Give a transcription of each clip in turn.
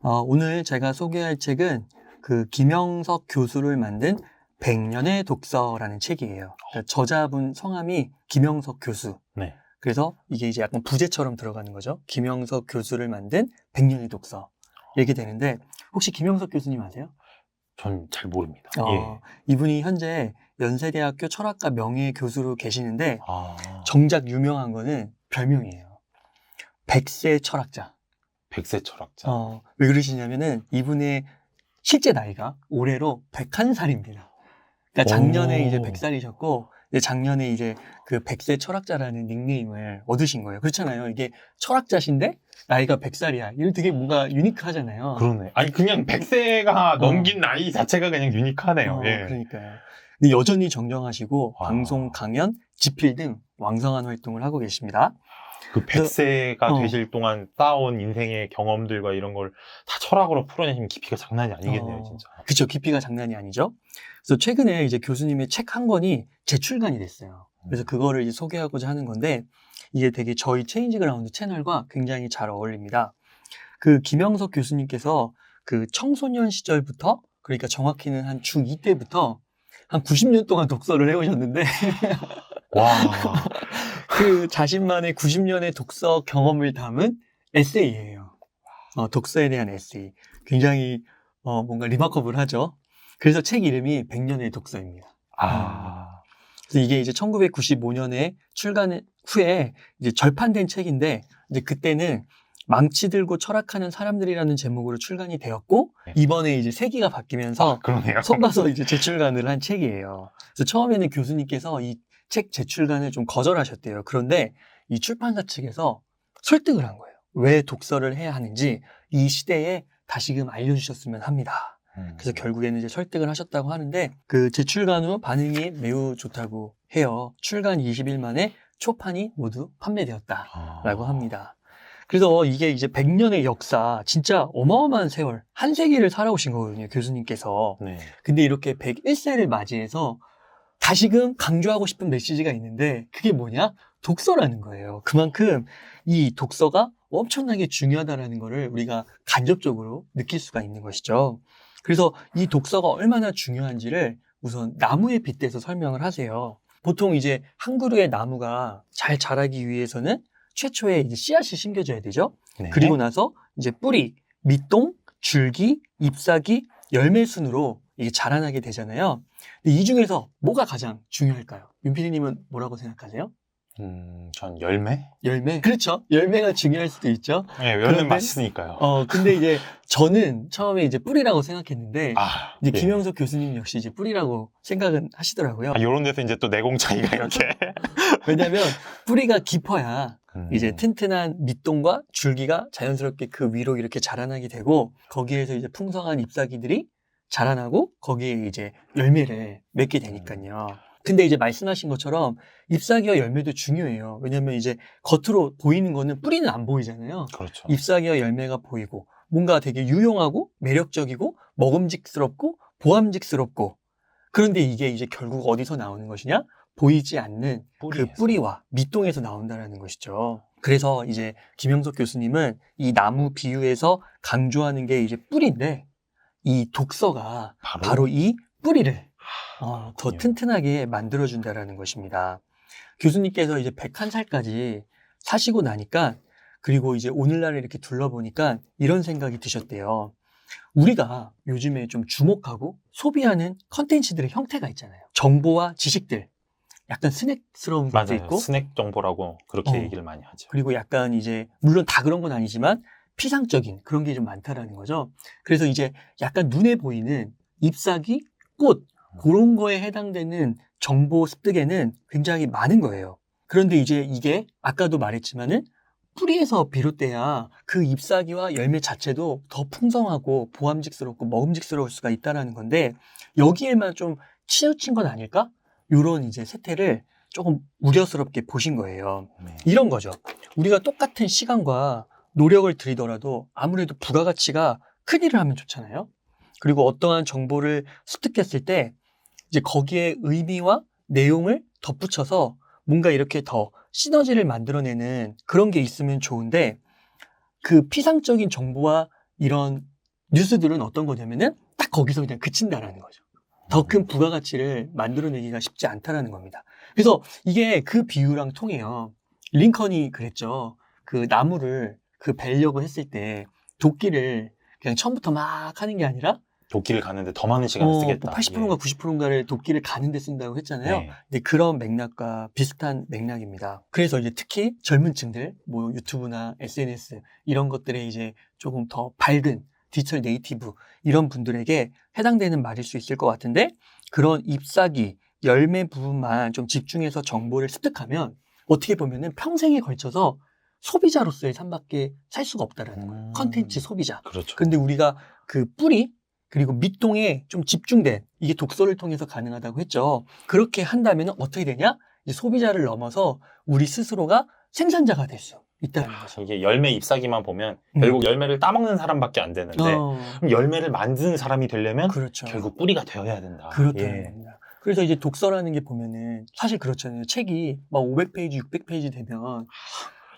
오늘 제가 소개할 책은 그 김영석 교수를 만든 100년의 독서라는 책이에요. 그러니까 저자분 성함이 김영석 교수. 네. 그래서 이게 이제 약간 부제처럼 들어가는 거죠. 김영석 교수를 만든 100년의 독서. 이렇게 되는데, 혹시 김영석 교수님 아세요? 전 잘 모릅니다. 이분이 현재 연세대학교 철학과 명예교수로 계시는데, 아, 정작 유명한 거는 별명이에요. 100세 철학자. 100세 철학자. 왜 그러시냐면은 이분의 실제 나이가 올해로 101살입니다. 그러니까 작년에 이제 100살이셨고, 작년에 이제 그 100세 철학자라는 닉네임을 얻으신 거예요. 그렇잖아요. 이게 철학자신데 나이가 100살이야. 이거 되게 뭔가 유니크하잖아요. 그러네. 아니, 그냥 100세가 넘긴 나이 자체가 그냥 유니크하네요. 그러니까요. 근데 여전히 정정하시고 방송, 강연, 집필 등 왕성한 활동을 하고 계십니다. 그 100세가 되실 동안 쌓아온 인생의 경험들과 이런 걸 다 철학으로 풀어내시면 깊이가 장난이 아니겠네요, 진짜. 그쵸. 깊이가 장난이 아니죠. 그래서 최근에 이제 교수님의 책 한 권이 재출간이 됐어요. 그래서 그거를 이제 소개하고자 하는 건데, 이게 되게 저희 체인지 그라운드 채널과 굉장히 잘 어울립니다. 그 김영석 교수님께서 그 청소년 시절부터, 그러니까 정확히는 한 중2 때부터 한 90년 동안 독서를 해오셨는데, 와. 그 자신만의 90년의 독서 경험을 담은 에세이예요. 독서에 대한 에세이. 굉장히 뭔가 리마커블하죠. 그래서 책 이름이 100년의 독서입니다. 그래서 이게 이제 1995년에 출간 후에 이제 절판된 책인데, 이제 그때는 망치 들고 철학하는 사람들이라는 제목으로 출간이 되었고, 이번에 이제 세기가 바뀌면서 속아서 이제 재출간을 한 책이에요. 그래서 처음에는 교수님께서 이 책 재출간을 좀 거절하셨대요. 그런데 이 출판사 측에서 설득을 한 거예요. 왜 독서를 해야 하는지 이 시대에 다시금 알려주셨으면 합니다. 그래서 결국에는 이제 설득을 하셨다고 하는데, 그 재출간 후 반응이 매우 좋다고 해요. 출간 20일 만에 초판이 모두 판매되었다라고 합니다. 그래서 이게 이제 100년의 역사, 진짜 어마어마한 세월, 한 세기를 살아오신 거거든요, 교수님께서. 네. 근데 이렇게 101세를 맞이해서 다시금 강조하고 싶은 메시지가 있는데, 그게 뭐냐? 독서라는 거예요. 그만큼 이 독서가 엄청나게 중요하다는 거를 우리가 간접적으로 느낄 수가 있는 것이죠. 그래서 이 독서가 얼마나 중요한지를 우선 나무에 빗대서 설명을 하세요. 보통 이제 한 그루의 나무가 잘 자라기 위해서는 최초에 이제 씨앗이 심겨져야 되죠. 네. 그리고 나서 이제 뿌리, 밑동, 줄기, 잎사귀, 열매 순으로 이게 자라나게 되잖아요. 근데 이 중에서 뭐가 가장 중요할까요? 윤PD님은 뭐라고 생각하세요? 전 열매? 열매? 그렇죠. 열매가 중요할 수도 있죠. 네, 열매 맛있으니까요. 근데 이제 저는 처음에 이제 뿌리라고 생각했는데, 이제 김영석 교수님 역시 이제 뿌리라고 생각은 하시더라고요. 이런 데서 이제 또 내공 차이가 이렇게. 왜냐면 뿌리가 깊어야 이제 튼튼한 밑동과 줄기가 자연스럽게 그 위로 이렇게 자라나게 되고, 거기에서 이제 풍성한 잎사귀들이 자라나고 거기에 이제 열매를 맺게 되니까요. 근데 이제 말씀하신 것처럼 잎사귀와 열매도 중요해요. 왜냐면 이제 겉으로 보이는 거는 뿌리는 안 보이잖아요. 그렇죠. 잎사귀와 열매가 보이고 뭔가 되게 유용하고 매력적이고 먹음직스럽고 보암직스럽고, 그런데 이게 이제 결국 어디서 나오는 것이냐? 보이지 않는 그 뿌리와 밑동에서 나온다는 것이죠. 그래서 이제 김영석 교수님은 이 나무 비유에서 강조하는 게 이제 뿌리인데, 이 독서가 바로 이 뿌리를 더 튼튼하게 만들어준다는 것입니다. 교수님께서 이제 101살까지 사시고 나니까, 그리고 이제 오늘날을 이렇게 둘러보니까 이런 생각이 드셨대요. 우리가 요즘에 좀 주목하고 소비하는 컨텐츠들의 형태가 있잖아요. 정보와 지식들. 약간 스낵스러운 것도 있고. 스낵 정보라고 그렇게 얘기를 많이 하죠. 그리고 약간 이제, 물론 다 그런 건 아니지만, 피상적인 그런 게 좀 많다라는 거죠. 그래서 이제 약간 눈에 보이는 잎사귀, 꽃, 그런 거에 해당되는 정보 습득에는 굉장히 많은 거예요. 그런데 이제 이게 아까도 말했지만은 뿌리에서 비롯돼야 그 잎사귀와 열매 자체도 더 풍성하고 보암직스럽고 먹음직스러울 수가 있다는 건데, 여기에만 좀 치우친 건 아닐까? 이런 이제 세태를 조금 우려스럽게 보신 거예요. 이런 거죠. 우리가 똑같은 시간과 노력을 들이더라도 아무래도 부가가치가 큰 일을 하면 좋잖아요. 그리고 어떠한 정보를 습득했을 때 이제 거기에 의미와 내용을 덧붙여서 뭔가 이렇게 더 시너지를 만들어내는 그런 게 있으면 좋은데, 그 피상적인 정보와 이런 뉴스들은 어떤 거냐면은 딱 거기서 그냥 그친다라는 거죠. 더 큰 부가가치를 만들어내기가 쉽지 않다라는 겁니다. 그래서 이게 그 비유랑 통해요. 링컨이 그랬죠. 그 나무를 그 베려고 했을 때 도끼를 그냥 처음부터 막 하는 게 아니라 도끼를 가는데 더 많은 시간을 쓰겠다. 80%인가 90%인가를 도끼를 가는데 쓴다고 했잖아요. 네. 근데 그런 맥락과 비슷한 맥락입니다. 그래서 이제 특히 젊은 층들, 뭐 유튜브나 SNS 이런 것들에 이제 조금 더 밝은 디지털 네이티브 이런 분들에게 해당되는 말일 수 있을 것 같은데 그런 잎사귀, 열매 부분만 좀 집중해서 정보를 습득하면 어떻게 보면은 평생에 걸쳐서 소비자로서의 삶밖에 살 수가 없다라는 거예요. 컨텐츠 소비자. 그렇죠. 근데 우리가 그 뿌리 그리고 밑동에 좀 집중된 이게 독서를 통해서 가능하다고 했죠. 그렇게 한다면 어떻게 되냐? 이제 소비자를 넘어서 우리 스스로가 생산자가 될 수 있다는 거죠. 이게 열매 잎사귀만 보면 결국 열매를 따먹는 사람밖에 안 되는데 그럼 열매를 만드는 사람이 되려면 그렇죠. 결국 뿌리가 되어야 된다. 그렇다는 예. 겁니다. 그래서 이제 독서라는 게 보면은 사실 그렇잖아요. 책이 막 500페이지, 600페이지 되면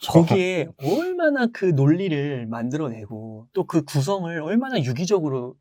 거기에 얼마나 그 논리를 만들어내고 또 그 구성을 얼마나 유기적으로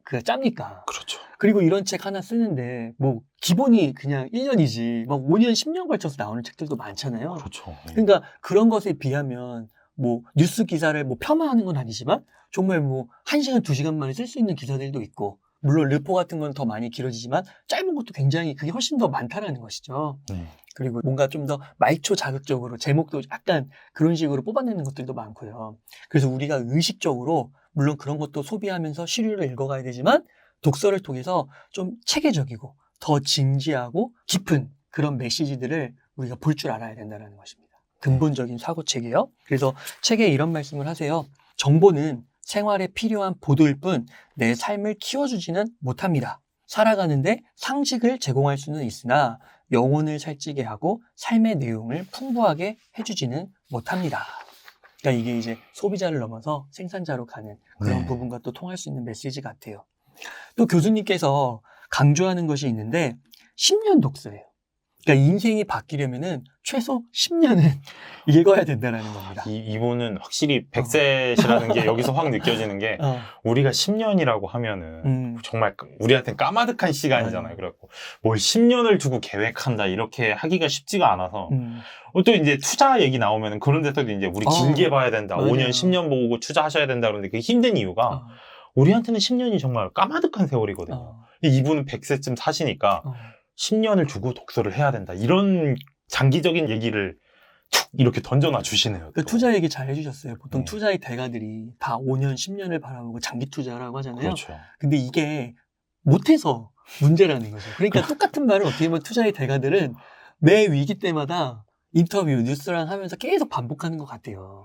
그 짭니까? 그렇죠. 그리고 이런 책 하나 쓰는데 뭐 기본이 그냥 1년이지 막 5년, 10년 걸쳐서 나오는 책들도 많잖아요. 그렇죠. 예. 그러니까 그런 것에 비하면 뭐 뉴스 기사를 뭐 폄하하는 건 아니지만 정말 뭐 1시간, 2시간 만에 쓸 수 있는 기사들도 있고 물론 르포 같은 건 더 많이 길어지지만 짧은 것도 굉장히 그게 훨씬 더 많다라는 것이죠. 네. 그리고 뭔가 좀 더 말초 자극적으로 제목도 약간 그런 식으로 뽑아내는 것들도 많고요. 그래서 우리가 의식적으로 물론 그런 것도 소비하면서 시류를 읽어가야 되지만 독서를 통해서 좀 체계적이고 더 진지하고 깊은 그런 메시지들을 우리가 볼 줄 알아야 된다는 것입니다. 근본적인 사고책이에요. 그래서 책에 이런 말씀을 하세요. 정보는 생활에 필요한 보도일 뿐 내 삶을 키워주지는 못합니다. 살아가는데 상식을 제공할 수는 있으나 영혼을 살찌게 하고 삶의 내용을 풍부하게 해주지는 못합니다. 그러니까 이게 이제 소비자를 넘어서 생산자로 가는 그런 네. 부분과 또 통할 수 있는 메시지 같아요. 또 교수님께서 강조하는 것이 있는데 10년 독서예요. 그러니까 인생이 바뀌려면은 최소 10년은 읽어야 된다는 겁니다. 이분은 확실히 100세시라는 게 여기서 확 느껴지는 게 우리가 10년이라고 하면은 정말 우리한테는 까마득한 시간이잖아요. 그래갖고 뭘 10년을 두고 계획한다 이렇게 하기가 쉽지가 않아서 또 이제 투자 얘기 나오면 그런 데서도 이제 우리 길게 봐야 된다. 맞아요. 5년, 10년 보고 투자하셔야 된다. 그런데 그게 힘든 이유가 우리한테는 10년이 정말 까마득한 세월이거든요. 이분은 100세쯤 사시니까 10년을 두고 독서를 해야 된다. 이런 장기적인 얘기를 툭 이렇게 던져놔 주시네요. 그 투자 얘기 잘 해주셨어요. 보통 네. 투자의 대가들이 다 5년, 10년을 바라보고 장기 투자라고 하잖아요. 그렇죠. 근데 이게 못해서 문제라는 거죠. 그러니까 똑같은 말을 어떻게 보면 투자의 대가들은 매 위기 때마다 인터뷰, 뉴스랑 하면서 계속 반복하는 것 같아요.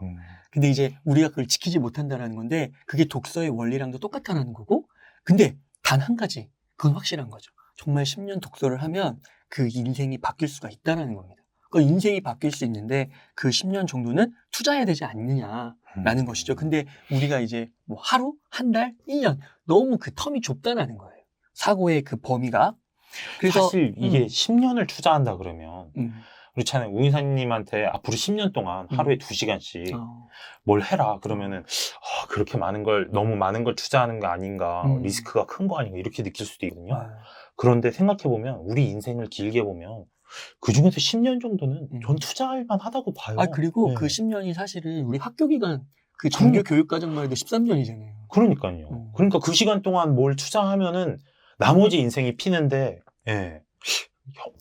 근데 이제 우리가 그걸 지키지 못한다는 건데 그게 독서의 원리랑도 똑같다는 거고 근데 단 한 가지 그건 확실한 거죠. 정말 10년 독서를 하면 그 인생이 바뀔 수가 있다는 겁니다. 그 인생이 바뀔 수 있는데 그 10년 정도는 투자해야 되지 않느냐라는 것이죠. 근데 우리가 이제 뭐 하루, 한 달, 1년 너무 그 텀이 좁다라는 거예요. 사고의 그 범위가. 그래서 사실 이게 10년을 투자한다 그러면 그렇잖아요. 우인사님한테 앞으로 10년 동안 하루에 2시간씩 뭘 해라 그러면은 그렇게 많은 걸 너무 많은 걸 투자하는 거 아닌가 리스크가 큰 거 아닌가 이렇게 느낄 수도 있거든요. 그런데 생각해보면 우리 인생을 길게 보면 그중에서 10년 정도는 전 투자할 만하다고 봐요. 그리고 네. 그 10년이 사실은 우리 학교 기간 그 정규 교육과정만 해도 13년이잖아요. 그러니까요. 그러니까 그 시간 동안 뭘 투자하면은 나머지 인생이 피는데 예.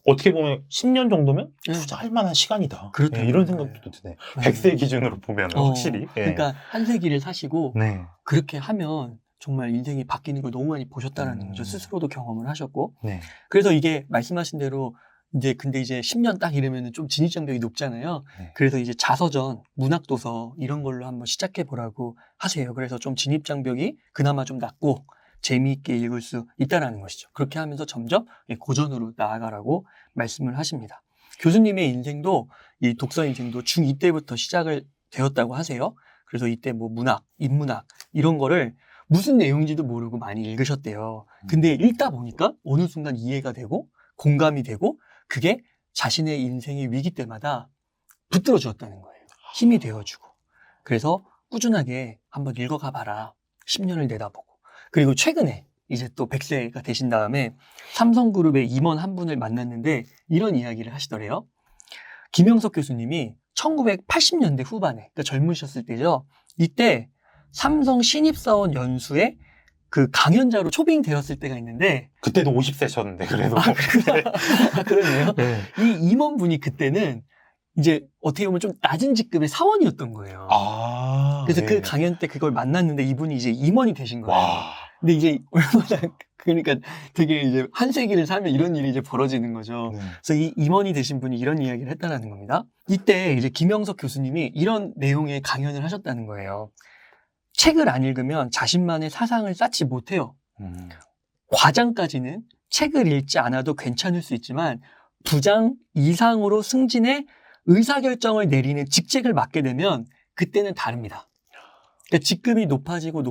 어떻게 보면 10년 정도면 투자할 만한 시간이다. 예, 이런 생각도 드네요. 100세 기준으로 보면 확실히. 예. 그러니까 한 세기를 사시고 네. 그렇게 하면 정말 인생이 바뀌는 걸 너무 많이 보셨다라는 거죠. 스스로도 경험을 하셨고. 네. 그래서 이게 말씀하신 대로 근데 이제 10년 딱 이러면 좀 진입장벽이 높잖아요. 네. 그래서 이제 자서전, 문학도서 이런 걸로 한번 시작해 보라고 하세요. 그래서 좀 진입장벽이 그나마 좀 낮고 재미있게 읽을 수 있다는 것이죠. 그렇게 하면서 점점 고전으로 나아가라고 말씀을 하십니다. 교수님의 인생도 이 독서 인생도 중2 때부터 시작을 되었다고 하세요. 그래서 이때 뭐 문학, 인문학 이런 거를 무슨 내용인지도 모르고 많이 읽으셨대요. 근데 읽다 보니까 어느 순간 이해가 되고 공감이 되고 그게 자신의 인생의 위기 때마다 붙들어 주었다는 거예요. 힘이 되어주고. 그래서 꾸준하게 한번 읽어가 봐라. 10년을 내다보고. 그리고 최근에 이제 또 100세가 되신 다음에 삼성그룹의 임원 한 분을 만났는데 이런 이야기를 하시더래요. 김영석 교수님이 1980년대 후반에, 그러니까 젊으셨을 때죠. 이때 삼성 신입사원 연수에 그 강연자로 초빙되었을 때가 있는데 그때도 50세셨는데 그래도. 그러네요. 네. 이 임원분이 그때는 이제 어떻게 보면 좀 낮은 직급의 사원이었던 거예요. 그래서 네. 그 강연 때 그걸 만났는데 이분이 이제 임원이 되신 거예요. 와. 근데 이제 얼마나 그러니까 되게 이제 한 세기를 살면 이런 일이 이제 벌어지는 거죠. 그래서 이 임원이 되신 분이 이런 이야기를 했다는 겁니다. 이때 이제 김영석 교수님이 이런 내용의 강연을 하셨다는 거예요. 책을 안 읽으면 자신만의 사상을 쌓지 못해요. 과장까지는 책을 읽지 않아도 괜찮을 수 있지만 부장 이상으로 승진해 의사결정을 내리는 직책을 맡게 되면 그때는 다릅니다. 그러니까 직급이 높아지고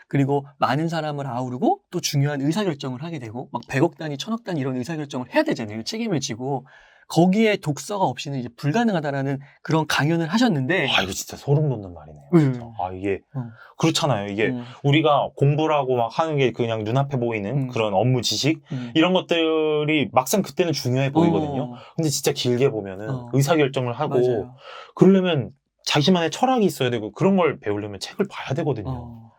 그리고 많은 사람을 아우르고 또 중요한 의사결정을 하게 되고 막 100억 단위, 1000억 단위 이런 의사결정을 해야 되잖아요. 책임을 지고 거기에 독서가 없이는 이제 불가능하다라는 그런 강연을 하셨는데 이거 진짜 소름 돋는 말이네요. 진짜. 이게 그렇잖아요. 이게 우리가 공부를 하고 막 하는 게 그냥 눈앞에 보이는 그런 업무 지식 이런 것들이 막상 그때는 중요해 보이거든요. 근데 진짜 길게 보면은 의사결정을 하고 맞아요. 그러려면 자기만의 철학이 있어야 되고 그런 걸 배우려면 책을 봐야 되거든요.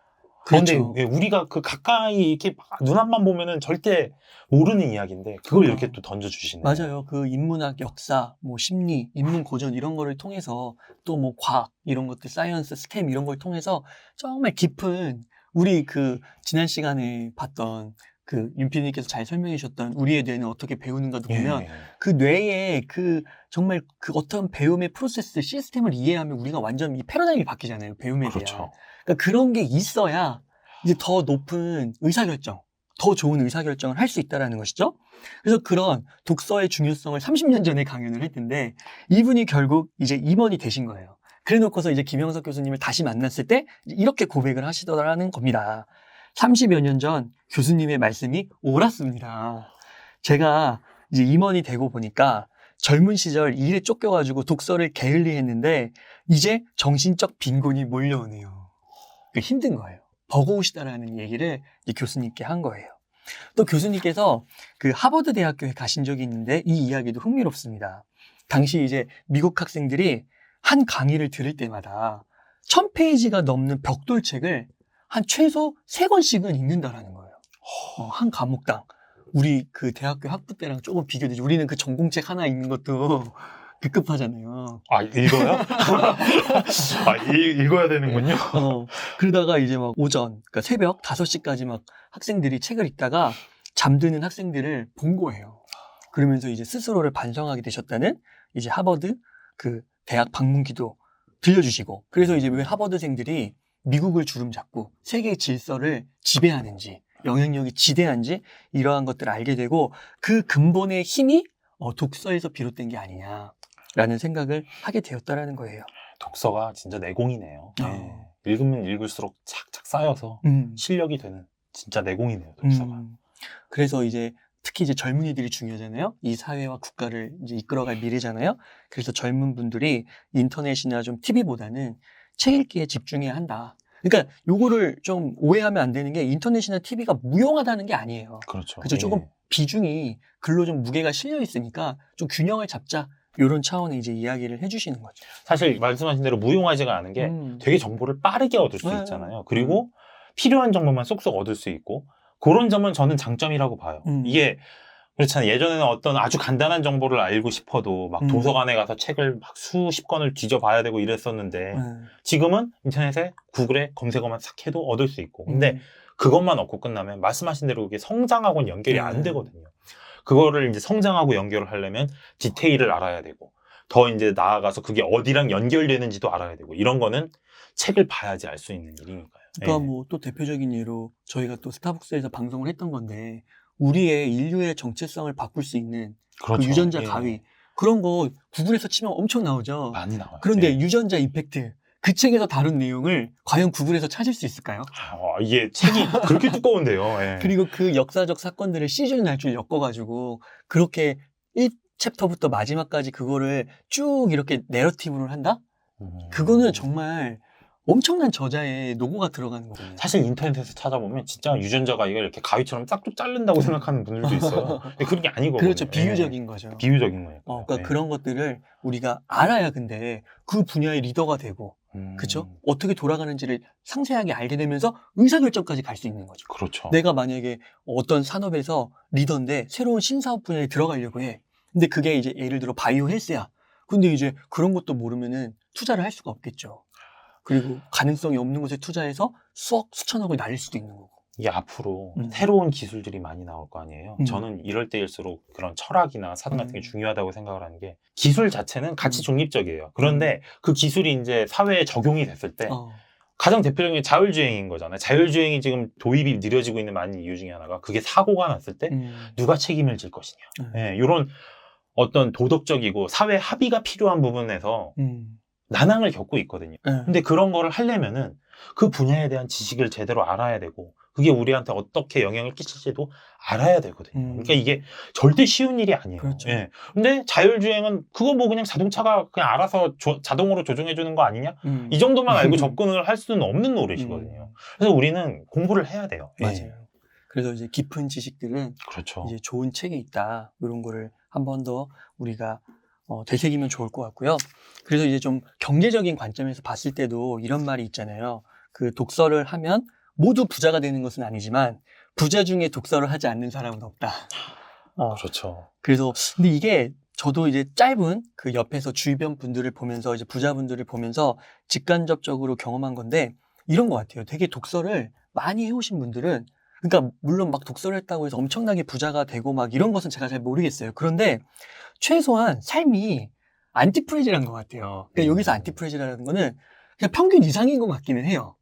그런데 그렇죠. 우리가 그 가까이 이렇게 눈앞만 보면은 절대 모르는 이야기인데 그걸 이렇게 또 던져주시네요. 맞아요. 그 인문학, 역사, 뭐 심리, 인문 고전 이런 거를 통해서 또 뭐 과학 이런 것들, 사이언스, 스템 이런 걸 통해서 정말 깊은 우리 그 지난 시간에 봤던 그 윤피디님께서 잘 설명해 주셨던 우리의 뇌는 어떻게 배우는가도 보면 그 뇌의 그 정말 그 어떤 배움의 프로세스, 시스템을 이해하면 우리가 완전 이 패러다임이 바뀌잖아요. 배움에 대한. 그렇죠. 그러니까 그런 게 있어야 이제 더 높은 의사결정, 더 좋은 의사결정을 할 수 있다는 것이죠. 그래서 그런 독서의 중요성을 30년 전에 강연을 했는데 이분이 결국 이제 임원이 되신 거예요. 그래 놓고서 이제 김영석 교수님을 다시 만났을 때 이렇게 고백을 하시더라는 겁니다. 30여 년 전 교수님의 말씀이 옳았습니다. 제가 이제 임원이 되고 보니까 젊은 시절 일에 쫓겨가지고 독서를 게을리 했는데 이제 정신적 빈곤이 몰려오네요. 힘든 거예요. 버거우시다라는 얘기를 이 교수님께 한 거예요. 또 교수님께서 그 하버드 대학교에 가신 적이 있는데 이 이야기도 흥미롭습니다. 당시 이제 미국 학생들이 한 강의를 들을 때마다 1000페이지가 넘는 벽돌책을 한 최소 3권씩은 읽는다라는 거예요. 한 과목당. 우리 그 대학교 학부 때랑 조금 비교되지. 우리는 그 전공책 하나 읽는 것도 급급하잖아요. 읽어요? 읽어야 되는군요. 그러다가 이제 막 오전, 그러니까 새벽 5시까지 막 학생들이 책을 읽다가 잠드는 학생들을 본 거예요. 그러면서 이제 스스로를 반성하게 되셨다는 이제 하버드 그 대학 방문기도 들려주시고 그래서 이제 왜 하버드생들이 미국을 주름잡고 세계의 질서를 지배하는지 영향력이 지대한지 이러한 것들을 알게 되고 그 근본의 힘이 독서에서 비롯된 게 아니냐라는 생각을 하게 되었다라는 거예요. 독서가 진짜 내공이네요. 네. 읽으면 읽을수록 착착 쌓여서 실력이 되는 진짜 내공이네요, 독서가. 그래서 이제 특히 이제 젊은이들이 중요하잖아요. 이 사회와 국가를 이제 이끌어갈 미래잖아요. 그래서 젊은 분들이 인터넷이나 좀 TV보다는 책 읽기에 집중해야 한다. 그러니까 요거를 좀 오해하면 안 되는 게 인터넷이나 TV가 무용하다는 게 아니에요. 그렇죠. 그죠? 조금 비중이 글로 좀 무게가 실려 있으니까 좀 균형을 잡자. 이런 차원의 이제 이야기를 해주시는 거죠. 사실 말씀하신 대로 무용하지가 않은 게 되게 정보를 빠르게 얻을 수 있잖아요. 그리고 필요한 정보만 쏙쏙 얻을 수 있고 그런 점은 저는 장점이라고 봐요. 이게 그렇잖아요. 예전에는 어떤 아주 간단한 정보를 알고 싶어도 막 도서관에 가서 책을 막 수십 권을 뒤져봐야 되고 이랬었는데 지금은 인터넷에 구글에 검색어만 싹 해도 얻을 수 있고 근데 그것만 얻고 끝나면 말씀하신 대로 그게 성장하고는 연결이 안 되거든요. 그거를 이제 성장하고 연결을 하려면 디테일을 알아야 되고 더 이제 나아가서 그게 어디랑 연결되는지도 알아야 되고 이런 거는 책을 봐야지 알 수 있는 일이니까요. 그러니까 뭐 또 대표적인 예로 저희가 또 스타벅스에서 방송을 했던 건데 우리의 인류의 정체성을 바꿀 수 있는 그렇죠. 그 유전자 가위 그런 거 구글에서 치면 엄청 나오죠. 많이 나와요. 그런데 유전자 이펙트 그 책에서 다룬 내용을 과연 구글에서 찾을 수 있을까요? 이게 책이 그렇게 두꺼운데요. 그리고 그 역사적 사건들을 시즌 날줄 엮어가지고 그렇게 1챕터부터 마지막까지 그거를 쭉 이렇게 내러티브를 한다? 그거는 정말 엄청난 저자의 노고가 들어가는 거거든요. 사실 인터넷에서 찾아보면 진짜 유전자가 이걸 이렇게 가위처럼 싹둑 자른다고 생각하는 분들도 있어요. 근데 그런 게 아니거든요. 그렇죠. 비유적인 거죠. 비유적인 거예요. 그러니까 그런 것들을 우리가 알아야 근데 그 분야의 리더가 되고, 그렇죠? 어떻게 돌아가는지를 상세하게 알게 되면서 의사결정까지 갈 수 있는 거죠. 그렇죠. 내가 만약에 어떤 산업에서 리더인데 새로운 신사업 분야에 들어가려고 해. 근데 그게 이제 예를 들어 바이오 헬스야. 근데 이제 그런 것도 모르면은 투자를 할 수가 없겠죠. 그리고 가능성이 없는 곳에 투자해서 수천억을 날릴 수도 있는 거고. 이게 앞으로 새로운 기술들이 많이 나올 거 아니에요. 저는 이럴 때일수록 그런 철학이나 사상 같은 게 중요하다고 생각을 하는 게, 기술 자체는 가치 중립적이에요. 그런데 그 기술이 이제 사회에 적용이 됐을 때 가장 대표적인 게 자율주행인 거잖아요. 자율주행이 지금 도입이 느려지고 있는 많은 이유 중에 하나가, 그게 사고가 났을 때 누가 책임을 질 것이냐. 이런 어떤 도덕적이고 사회 합의가 필요한 부분에서 난항을 겪고 있거든요. 근데 그런 거를 하려면은 그 분야에 대한 지식을 제대로 알아야 되고, 그게 우리한테 어떻게 영향을 끼칠지도 알아야 되거든요. 그러니까 이게 절대 쉬운 일이 아니에요. 그렇죠. 근데 자율주행은 그거 뭐 그냥 자동차가 그냥 알아서 자동으로 조종해 주는 거 아니냐? 이 정도만 알고 접근을 할 수는 없는 노릇이거든요. 그래서 우리는 공부를 해야 돼요. 맞아요. 그래서 이제 깊은 지식들은 그렇죠. 이제 좋은 책에 있다. 이런 거를 한 번 더 우리가 되새기면 좋을 것 같고요. 그래서 이제 좀 경제적인 관점에서 봤을 때도 이런 말이 있잖아요. 그 독서를 하면 모두 부자가 되는 것은 아니지만 부자 중에 독서를 하지 않는 사람은 없다. 그렇죠. 그래서 근데 이게 저도 이제 짧은 그 옆에서 주변 분들을 보면서 이제 부자분들을 보면서 직간접적으로 경험한 건데, 이런 것 같아요. 되게 독서를 많이 해오신 분들은, 그러니까 물론 막 독서를 했다고 해서 엄청나게 부자가 되고 막 이런 것은 제가 잘 모르겠어요. 그런데 최소한 삶이 안티프레질한 것 같아요. 그러니까 여기서 안티프레질이라는 거는 그냥 평균 이상인 것 같기는 해요.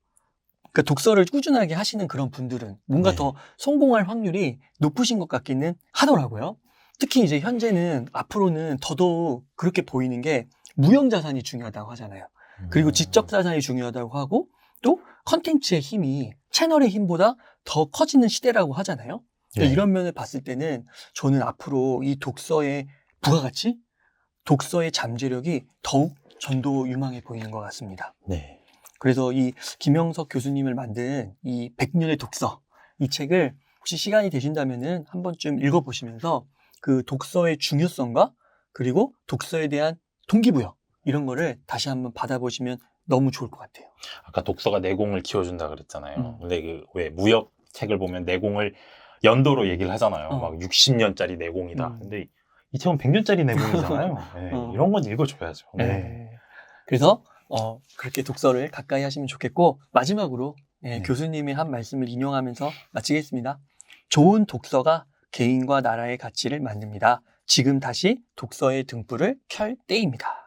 그러니까 독서를 꾸준하게 하시는 그런 분들은 뭔가 더 성공할 확률이 높으신 것 같기는 하더라고요. 특히 이제 현재는 앞으로는 더더욱 그렇게 보이는 게 무형자산이 중요하다고 하잖아요. 그리고 지적자산이 중요하다고 하고, 또 컨텐츠의 힘이 채널의 힘보다 더 커지는 시대라고 하잖아요. 그러니까 이런 면을 봤을 때는 저는 앞으로 이 독서의 부가가치, 독서의 잠재력이 더욱 전도 유망해 보이는 것 같습니다. 네. 그래서 이 김영석 교수님을 만든 이 100년의 독서, 이 책을 혹시 시간이 되신다면은 한 번쯤 읽어보시면서 그 독서의 중요성과 그리고 독서에 대한 동기부여, 이런 거를 다시 한번 받아보시면 너무 좋을 것 같아요. 아까 독서가 내공을 키워준다 그랬잖아요. 근데 그 왜 무역 책을 보면 내공을 연도로 얘기를 하잖아요. 막 60년짜리 내공이다. 근데 이 책은 100년짜리 내공이잖아요. 네, 이런 건 읽어줘야죠. 네. 그래서 그렇게 독서를 가까이 하시면 좋겠고, 마지막으로 교수님이 한 말씀을 인용하면서 마치겠습니다. 좋은 독서가 개인과 나라의 가치를 만듭니다. 지금 다시 독서의 등불을 켤 때입니다.